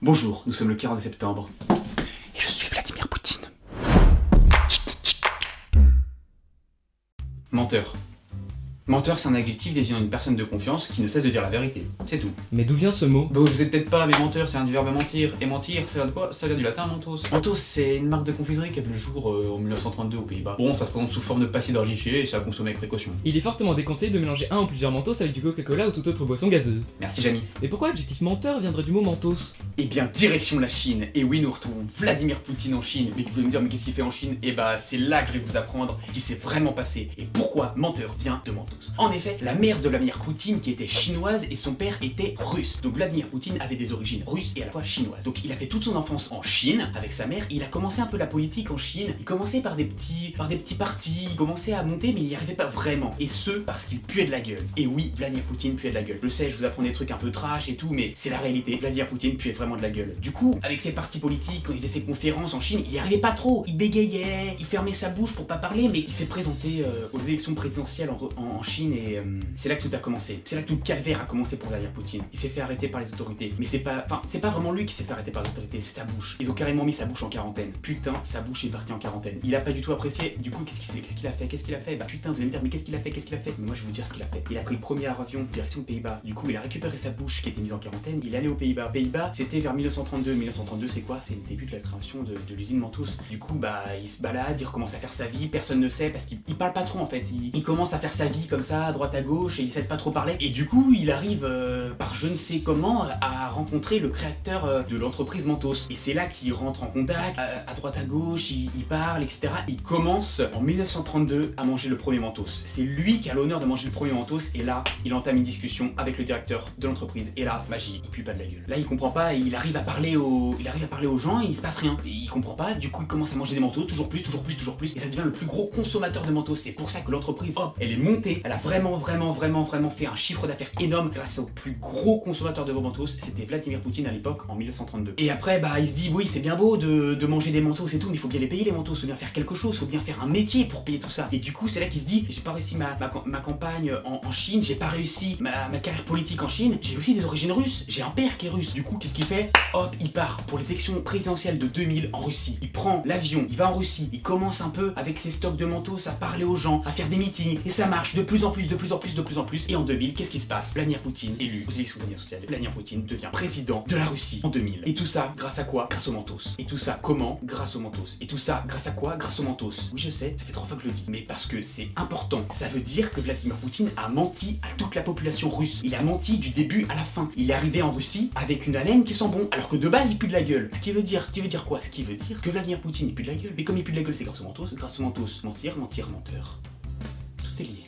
Bonjour, nous sommes le 40 septembre. Et je suis Vladimir Poutine. Menteur. Menteur, c'est un adjectif désignant une personne de confiance qui ne cesse de dire la vérité. C'est tout. Mais d'où vient ce mot? Bon, vous savez peut-être pas, mais menteur, c'est un du verbe mentir. Et mentir, ça vient de quoi? Ça vient du latin mentos. Mentos, c'est une marque de confiserie qui a vu le jour en 1932 aux Pays-Bas. Bon, ça se présente sous forme de papier d'orgifier et ça a consommé avec précaution. Il est fortement déconseillé de mélanger un ou plusieurs mentos avec du Coca-Cola ou toute autre boisson gazeuse. Merci, Jamy. Mais pourquoi l'adjectif menteur viendrait du mot mentos? Eh bien, direction la Chine. Et oui, nous retrouvons Vladimir Poutine en Chine. Mais vous allez me dire, mais qu'est-ce qu'il fait en Chine? Eh bah, c'est là que je vais vous apprendre ce qui s'est vraiment passé et pourquoi menteur vient de mentos. En effet, la mère de Vladimir Poutine qui était chinoise et son père était russe. Donc Vladimir Poutine avait des origines russes et à la fois chinoises. Donc il a fait toute son enfance en Chine avec sa mère. Il a commencé un peu la politique en Chine. Il commençait par des petits partis. Il commençait à monter, mais il n'y arrivait pas vraiment. Et ce, parce qu'il puait de la gueule. Et oui, Vladimir Poutine puait de la gueule. Je sais, je vous apprends des trucs un peu trash et tout, mais c'est la réalité. Vladimir Poutine puait vraiment de la gueule. Du coup, avec ses partis politiques, quand il faisait ses conférences en Chine, il n'y arrivait pas trop. Il bégayait, il fermait sa bouche pour pas parler, mais il s'est présenté aux élections présidentielles en Chine et c'est là que tout a commencé. C'est là que tout le calvaire a commencé pour Vladimir Poutine. Il s'est fait arrêter par les autorités. Mais c'est pas vraiment lui qui s'est fait arrêter par les autorités, c'est sa bouche. Ils ont carrément mis sa bouche en quarantaine. Putain, sa bouche est partie en quarantaine. Il a pas du tout apprécié. Du coup, qu'est-ce qu'il a fait? Bah putain, vous allez me dire, mais qu'est-ce qu'il a fait? Mais moi je vais vous dire ce qu'il a fait. Il a pris le premier avion direction Pays-Bas. Du coup, il a récupéré sa bouche qui était mise en quarantaine. Il est allé aux Pays-Bas. Pays-Bas, c'était vers 1932. 1932, c'est quoi? C'est le début de la création de l'usine Mentos. Du coup, bah il se balade, il recommence à faire sa vie. Personne ne sait parce qu'il parle pas trop en fait. Il commence à faire sa vie comme ça, à droite à gauche, et il sait pas trop parler. Et du coup, il arrive par je ne sais comment à rencontrer le créateur de l'entreprise Mentos. Et c'est là qu'il rentre en contact, à droite à gauche, il parle, etc. Il commence en 1932 à manger le premier Mentos. C'est lui qui a l'honneur de manger le premier Mentos. Et là, il entame une discussion avec le directeur de l'entreprise. Et là, magie, il pue pas de la gueule. Là, il comprend pas, il arrive à parler aux gens et il se passe rien. Et il comprend pas, du coup, il commence à manger des Mentos, toujours plus. Et ça devient le plus gros consommateur de Mentos. C'est pour ça que l'entreprise, hop, elle est montée. Elle a vraiment fait un chiffre d'affaires énorme grâce au plus gros consommateur de Mentos. C'était Vladimir Poutine à l'époque en 1932. Et après, bah, il se dit, oui, c'est bien beau de manger des Mentos et tout, mais il faut bien les payer les Mentos, faut bien faire quelque chose, faut bien faire un métier pour payer tout ça. Et du coup, c'est là qu'il se dit, j'ai pas réussi ma campagne en Chine, j'ai pas réussi ma carrière politique en Chine, j'ai aussi des origines russes, j'ai un père qui est russe. Du coup, qu'est-ce qu'il fait? Hop, il part pour les élections présidentielles de 2000 en Russie. Il prend l'avion, il va en Russie, il commence un peu avec ses stocks de Mentos à parler aux gens, à faire des meetings, et ça marche de plus en plus. Et en 2000, qu'est-ce qui se passe? Vladimir Poutine, élu aux élections présidentielles, Vladimir Poutine devient président de la Russie en 2000. Et tout ça, grâce à quoi? Grâce aux Mentos. Et tout ça, comment? Grâce aux Mentos. Et tout ça, grâce à quoi? Grâce aux Mentos. Oui, je sais, ça fait 3 fois que je le dis, mais parce que c'est important. Ça veut dire que Vladimir Poutine a menti à toute la population russe. Il a menti du début à la fin. Il est arrivé en Russie avec une haleine qui sent bon, alors que de base, il pue de la gueule. Ce qui veut dire quoi? Ce qui veut dire que Vladimir Poutine, il pue de la gueule. Mais comme il pue de la gueule, c'est grâce aux Mentos, mentir, menteur. Tout est lié.